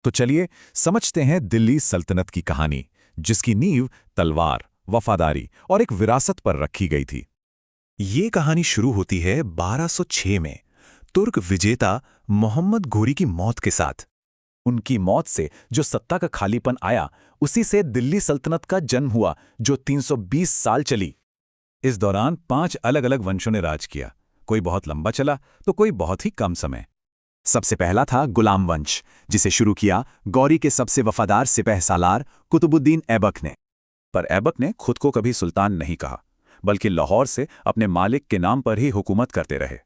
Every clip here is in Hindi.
तो चलिए समझते हैं दिल्ली सल्तनत की कहानी, जिसकी नींव तलवार, वफादारी और एक विरासत पर रखी गई थी। ये कहानी शुरू होती है 1206 में तुर्क विजेता मोहम्मद घोरी की मौत के साथ। उनकी मौत से जो सत्ता का खालीपन आया, उसी से दिल्ली सल्तनत का जन्म हुआ, जो 320 साल चली। इस दौरान 5 अलग-अलग वंशों ने राज किया। कोई बहुत लंबा चला तो कोई बहुत ही कम समय। सबसे पहला था गुलाम वंश, जिसे शुरू किया गौरी के सबसे वफादार सिपह सालार कुतुबुद्दीन ऐबक ने। पर ऐबक ने खुद को कभी सुल्तान नहीं कहा, बल्कि लाहौर से अपने मालिक के नाम पर ही हुकूमत करते रहे।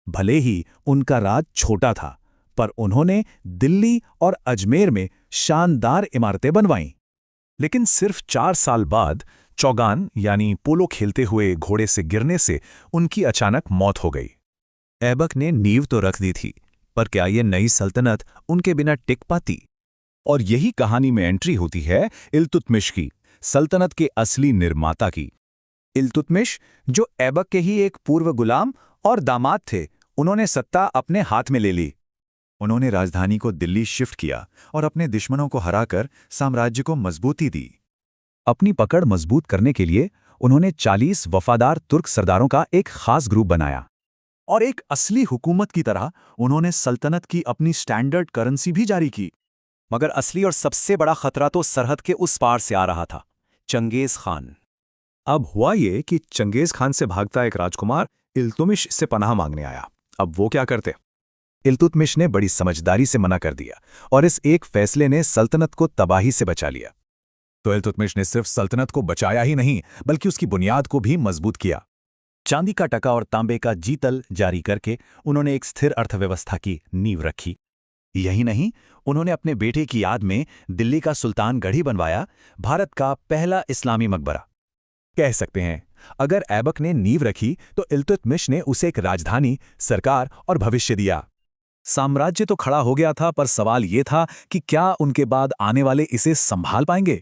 भले ही उनका राज छोटा था, पर उन्होंने दिल्ली और अजमेर में शानदार इमारतें बनवाईं। लेकिन सिर्फ 4 साल बाद चौगान यानी पोलो खेलते हुए घोड़े से गिरने से उनकी अचानक मौत हो गई। ऐबक ने नींव तो रख दी थी, पर क्या ये नई सल्तनत उनके बिना टिक पाती? और यही कहानी में एंट्री होती है इल्तुतमिश की, सल्तनत के असली निर्माता की। इल्तुतमिश, जो ऐबक के ही एक पूर्व गुलाम और दामाद थे, उन्होंने सत्ता अपने हाथ में ले ली। उन्होंने राजधानी को दिल्ली शिफ्ट किया और अपने दुश्मनों को हराकर साम्राज्य को मजबूती दी। अपनी पकड़ मजबूत करने के लिए उन्होंने 40 वफादार तुर्क सरदारों का एक खास ग्रुप बनाया। और एक असली हुकूमत की तरह उन्होंने सल्तनत की अपनी स्टैंडर्ड करेंसी भी जारी की। मगर असली और सबसे बड़ा खतरा तो सरहद के उस पार से आ रहा था, चंगेज खान। अब हुआ ये कि चंगेज खान से भागता एक राजकुमार इल्तुतमिश से पनाह मांगने आया। अब वो क्या करते? इल्तुतमिश ने बड़ी समझदारी से मना कर दिया, और इस एक फैसले ने सल्तनत को तबाही से बचा लिया। तो इल्तुतमिश ने सिर्फ सल्तनत को बचाया ही नहीं, बल्कि उसकी बुनियाद को भी मजबूत किया। चांदी का टका और तांबे का जीतल जारी करके उन्होंने एक स्थिर अर्थव्यवस्था की नींव रखी। यही नहीं, उन्होंने अपने बेटे की याद में दिल्ली का सुल्तानगढ़ी बनवाया, भारत का पहला इस्लामी मकबरा। कह सकते हैं, अगर ऐबक ने नींव रखी तो इल्तुतमिश ने उसे एक राजधानी, सरकार और भविष्य दिया। साम्राज्य तो खड़ा हो गया था, पर सवाल ये था कि क्या उनके बाद आने वाले इसे संभाल पाएंगे?